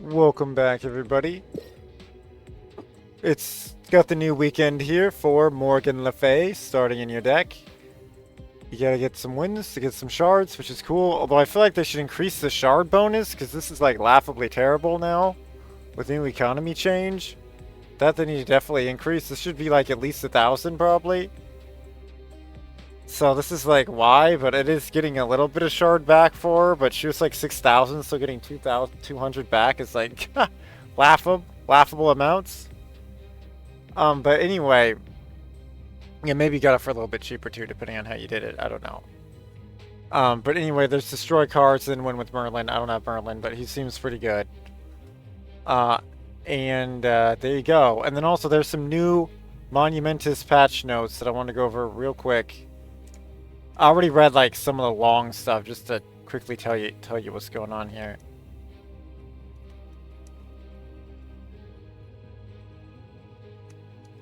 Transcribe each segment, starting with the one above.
Welcome back, everybody. It's got the new weekend here for Morgan Le Fay starting in your deck. You gotta get some wins to get some shards, which is cool. Although I feel like they should increase the shard bonus, because this is like laughably terrible now with new economy change. That they need to definitely increase. This should be like at least 1,000 probably. So this is like why, but it is getting a little bit of shard back for her, but she was like 6,000, so getting 2,200 back is like laughable amounts. But anyway, yeah, maybe you got it for a little bit cheaper too, depending on how you did it. I don't know. But anyway, there's destroy cards and win with Merlin. I don't have Merlin, but he seems pretty good. There you go. And then also there's some new Monumentous patch notes that I want to go over real quick. I already read like some of the long stuff just to quickly tell you what's going on here.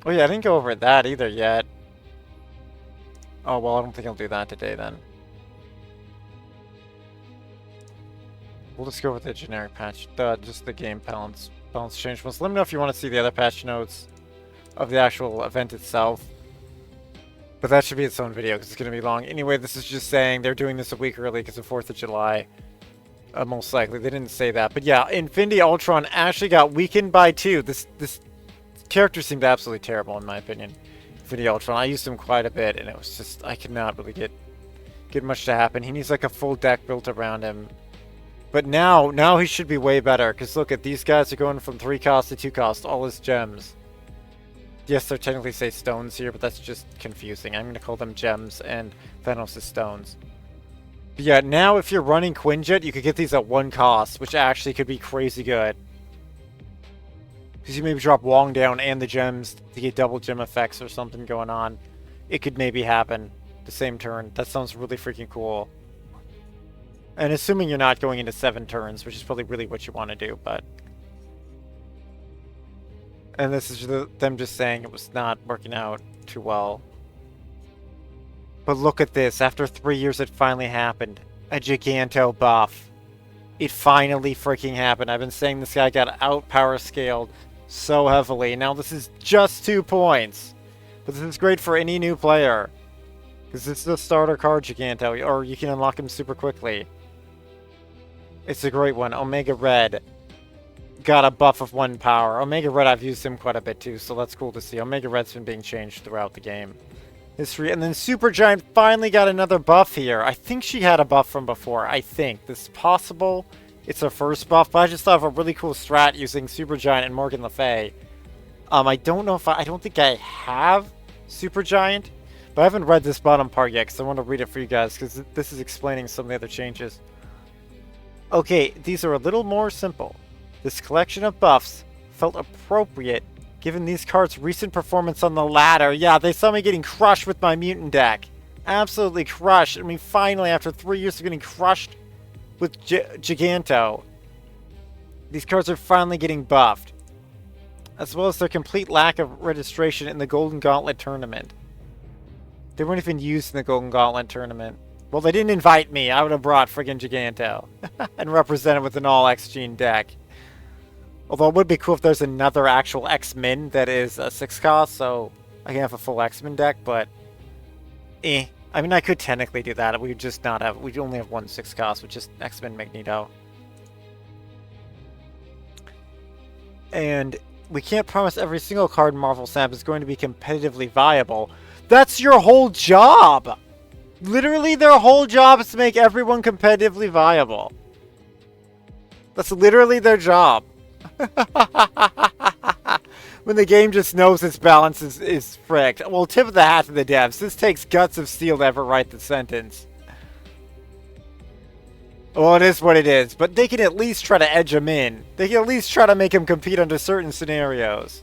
Oh yeah, I didn't go over that either yet. Oh well, I don't think I'll do that today then. We'll just go with the generic patch, just the game balance change ones. Let me know if you want to see the other patch notes of the actual event itself. But that should be its own video because it's going to be long. Anyway, this is just saying they're doing this a week early because of 4th of July. Most likely. They didn't say that. But yeah, Infinity Ultron actually got weakened by 2. This character seemed absolutely terrible in my opinion. Infinity Ultron. I used him quite a bit and it was just, I could not really get much to happen. He needs like a full deck built around him. But now he should be way better because look at these guys are going from 3 cost to 2 cost. All his gems. Yes, they technically say stones here, but that's just confusing. I'm going to call them gems and Thanos' stones. But yeah, now if you're running Quinjet, you could get these at 1 cost, which actually could be crazy good. Because you maybe drop Wong down and the gems to get double gem effects or something going on. It could maybe happen the same turn. That sounds really freaking cool. And assuming you're not going into 7 turns, which is probably really what you want to do, but... And this is them just saying it was not working out too well. But look at this. After 3 years, it finally happened. A Giganto buff. It finally freaking happened. I've been saying this guy got out power scaled so heavily. Now this is just 2 points. But this is great for any new player. Because this is the starter card Giganto. Or you can unlock him super quickly. It's a great one. Omega Red. Got a buff of 1 power. Omega Red, I've used him quite a bit too, so that's cool to see. Omega Red's been being changed throughout the game history. And then Super Giant finally got another buff here. I think she had a buff from before. I think. This is possible. It's her first buff, but I just thought of a really cool strat using Super Giant and Morgan Le Fay. I don't know if I don't think I have Super Giant, but I haven't read this bottom part yet because I want to read it for you guys because this is explaining some of the other changes. Okay, these are a little more simple. This collection of buffs felt appropriate given these cards' recent performance on the ladder. Yeah, they saw me getting crushed with my Mutant deck. Absolutely crushed. I mean, finally, after 3 years of getting crushed with Giganto, these cards are finally getting buffed. As well as their complete lack of registration in the Golden Gauntlet tournament. They weren't even used in the Golden Gauntlet tournament. Well, they didn't invite me. I would have brought friggin' Giganto and represented with an all-X-Gene deck. Although it would be cool if there's another actual Xmen that is a 6 cost, so I can have a full Xmen deck, but I mean, I could technically do that. We would just not have, we'd only have 1 6 cost, which is Xmen Magneto. And we can't promise every single card in Marvel Snap is going to be competitively viable. That's your whole job! Literally, their whole job is to make everyone competitively viable. That's literally their job. When the game just knows its balance is fricked. Well, tip of the hat to the devs. This takes guts of steel to ever write the sentence. Well, it is what it is. But they can at least try to edge him in. They can at least try to make him compete under certain scenarios.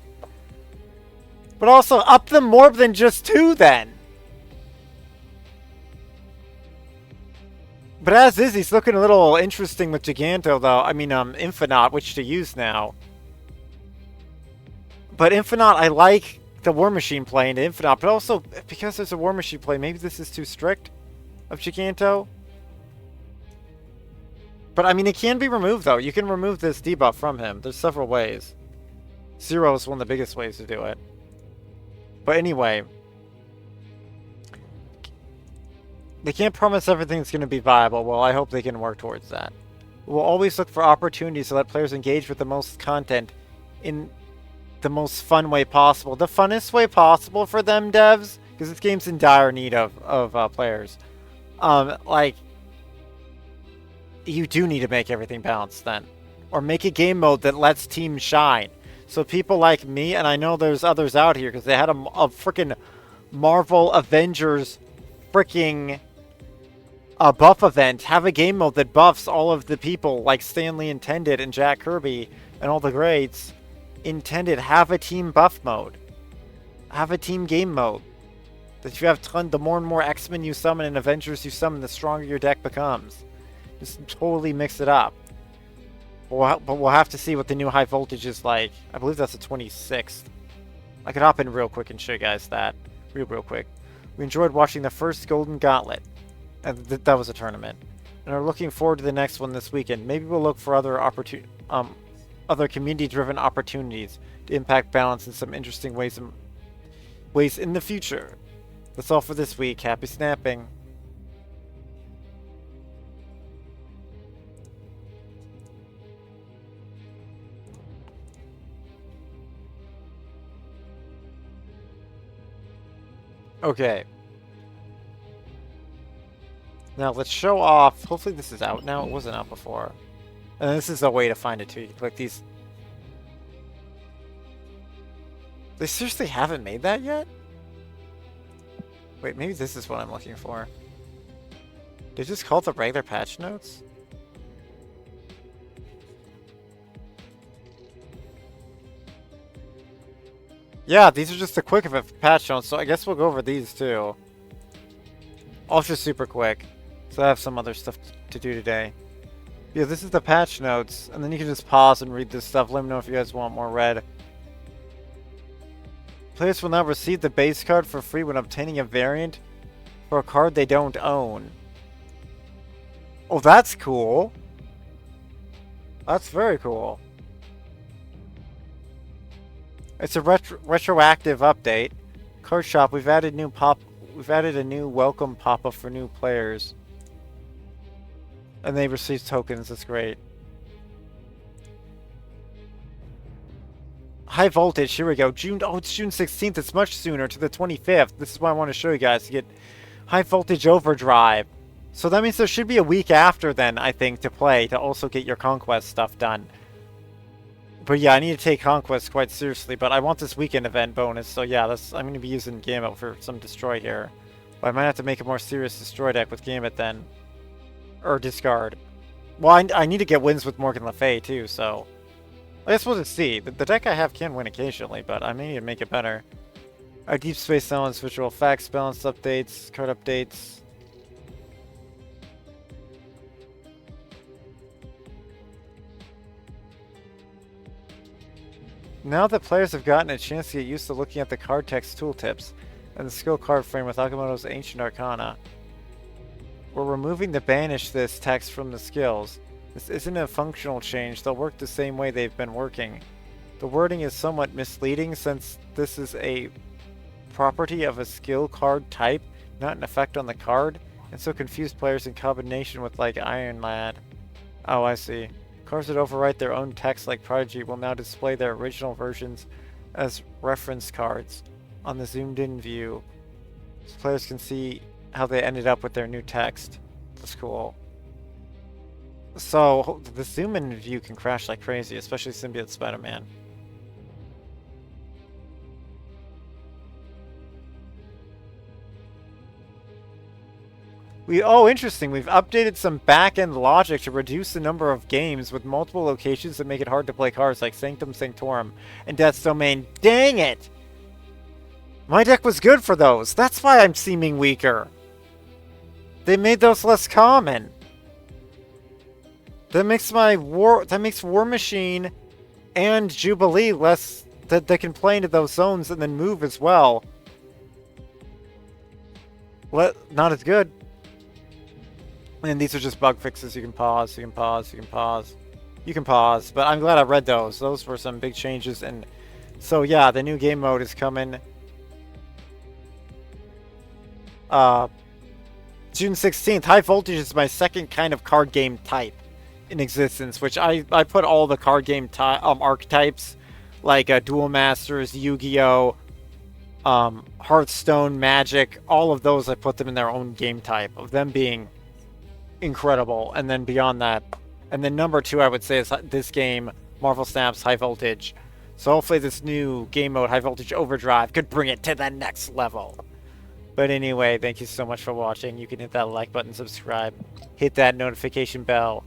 But also, up them more than just 2, then. But as is, he's looking a little interesting with Giganto, though. I mean, Infinite, which to use now. But Infinite, I like the War Machine play into Infinite, but also, because there's a War Machine play, maybe this is too strict of Giganto. But I mean, it can be removed though. You can remove this debuff from him. There's several ways. Zero is one of the biggest ways to do it. But anyway, they can't promise everything's going to be viable. Well, I hope they can work towards that. We'll always look for opportunities to let players engage with the most content in the most fun way possible. The funnest way possible for them, devs, because this game's in dire need of players. Like, you do need to make everything balanced then. Or make a game mode that lets teams shine. So people like me, and I know there's others out here, because they had a freaking Marvel Avengers freaking buff event, have a game mode that buffs all of the people like Stan Lee intended and Jack Kirby and all the greats intended. Have a team buff mode. Have a team game mode. That you have the more and more X-Men you summon and Avengers you summon, the stronger your deck becomes. Just totally mix it up. But we'll have to see what the new high voltage is like. I believe that's the 26th. I could hop in real quick and show you guys that. Real quick. We enjoyed watching the first Golden Gauntlet. And that was a tournament. And are looking forward to the next one this weekend. Maybe we'll look for other other community-driven opportunities to impact balance in some interesting ways in the future. That's all for this week. Happy snapping. Okay. Now let's show off. Hopefully this is out now. It wasn't out before. And this is a way to find it too. You can click these. They seriously haven't made that yet? Wait, maybe this is what I'm looking for. Did they just call it the regular patch notes? Yeah, these are just the quick of it patch notes, so I guess we'll go over these too. Ultra super quick. So I have some other stuff to do today. Yeah, this is the patch notes, and then you can just pause and read this stuff. Let me know if you guys want more read. Players will now receive the base card for free when obtaining a variant for a card they don't own. Oh, that's cool. That's very cool. It's a retroactive update. Card shop, we've added a new welcome pop-up for new players. And they receive tokens, that's great. High voltage, here we go. It's June 16th, it's much sooner, to the 25th. This is what I want to show you guys, to get high voltage overdrive. So that means there should be a week after then, I think, to play, to also get your Conquest stuff done. But yeah, I need to take Conquest quite seriously, but I want this weekend event bonus, so yeah, I'm going to be using Gambit for some Destroy here. But I might have to make a more serious Destroy deck with Gambit then. Or discard. Well, I need to get wins with Morgan Le Fay too, so... I guess we'll just see. The deck I have can win occasionally, but I may need to make it better. Our Deep Space Elements, Visual Effects, Balance updates, card updates... Now that players have gotten a chance to get used to looking at the card text tooltips and the skill card frame with Agamotto's Ancient Arcana, we're removing the banish this text from the skills. This isn't a functional change, they'll work the same way they've been working. The wording is somewhat misleading since this is a property of a skill card type, not an effect on the card, and so confuse players in combination with like Iron Lad. Oh, I see. Cards that overwrite their own text like Prodigy will now display their original versions as reference cards on the zoomed in view, so players can see how they ended up with their new text. That's cool. So, the zoom in view can crash like crazy, especially Symbiote Spider-Man. Oh, interesting. We've updated some back-end logic to reduce the number of games with multiple locations that make it hard to play cards like Sanctum Sanctorum and Death's Domain. Dang it! My deck was good for those. That's why I'm seeming weaker. They made those less common. That makes War Machine and Jubilee less that they can play into those zones and then move as well. Not as good. And these are just bug fixes. You can pause, you can pause, you can pause. You can pause, but I'm glad I read those. Those were some big changes, and so yeah, the new game mode is coming. June 16th. High Voltage is my second kind of card game type in existence, which I put all the card game archetypes, like Duel Masters, Yu-Gi-Oh!, Hearthstone, Magic, all of those, I put them in their own game type, of them being incredible, and then beyond that, and then number 2 I would say is this game, Marvel Snap's High Voltage. So hopefully this new game mode, High Voltage Overdrive, could bring it to the next level. But anyway, thank you so much for watching. You can hit that like button, subscribe, hit that notification bell.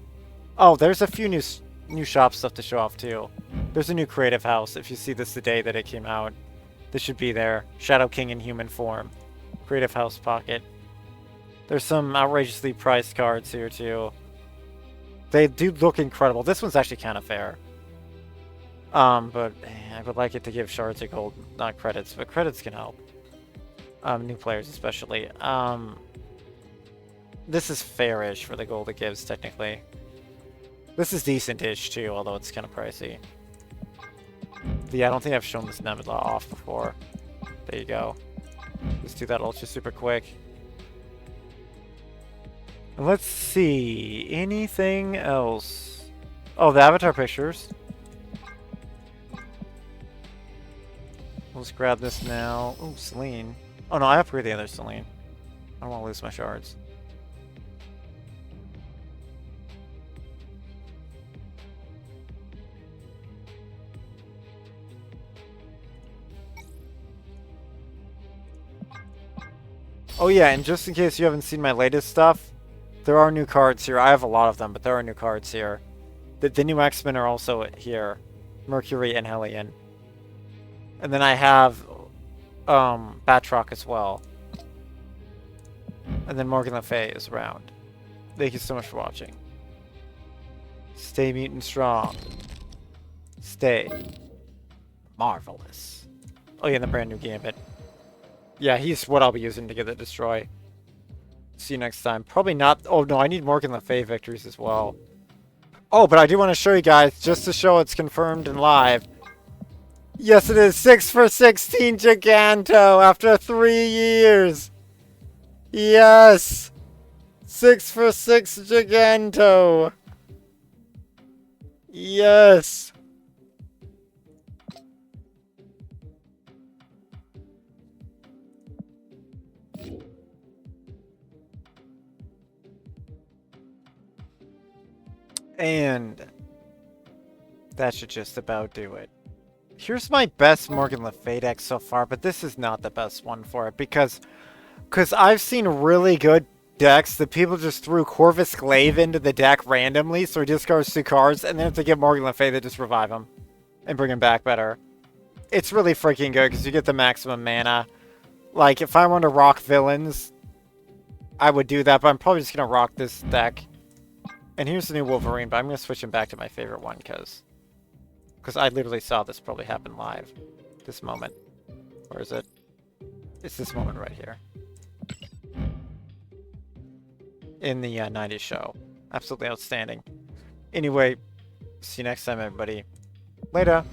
Oh, there's a few new shop stuff to show off too. There's a new creative house. If you see this the day that it came out, this should be there. Shadow King in human form. Creative house pocket. There's some outrageously priced cards here too. They do look incredible. This one's actually kind of fair. But I would like it to give shards of gold, not credits, but credits can help. New players especially. This is fairish for the gold it gives, technically. This is decent-ish too, although it's kind of pricey. But yeah, I don't think I've shown this Nebula off before. There you go. Just do that ultra super quick. And let's see, anything else? Oh, the avatar pictures. Let's grab this now. Oh, Celine. Oh no, I upgrade the other Celine. I don't want to lose my shards. Oh yeah, and just in case you haven't seen my latest stuff, there are new cards here. I have a lot of them, but there are new cards here. The new Xmen are also here. Mercury and Hellion. And then I have Batroc as well. And then Morgan Le Fay is around. Thank you so much for watching. Stay mutant strong. Stay marvelous. Oh yeah, and the brand new Gambit. Yeah, he's what I'll be using to get the destroy. See you next time. Probably not. Oh no, I need Morgan Le Fay victories as well. Oh, but I do want to show you guys, just to show it's confirmed and live. Yes, it is 6 for 16 Giganto after 3 years. Yes, 6 for 6 Giganto. Yes. And that should just about do it. Here's my best Morgan Le Fay deck so far, but this is not the best one for it because I've seen really good decks that people just threw Corvus Glaive into the deck randomly, so he discards 2 cards, and then if they get Morgan Le Fay, they just revive him and bring him back better. It's really freaking good because you get the maximum mana. Like, if I wanted to rock villains, I would do that, but I'm probably just going to rock this deck. And here's the new Wolverine, but I'm going to switch him back to my favorite one because I literally saw this probably happen live. This moment. Where is it? It's this moment right here. In the 90s show. Absolutely outstanding. Anyway, see you next time, everybody. Later.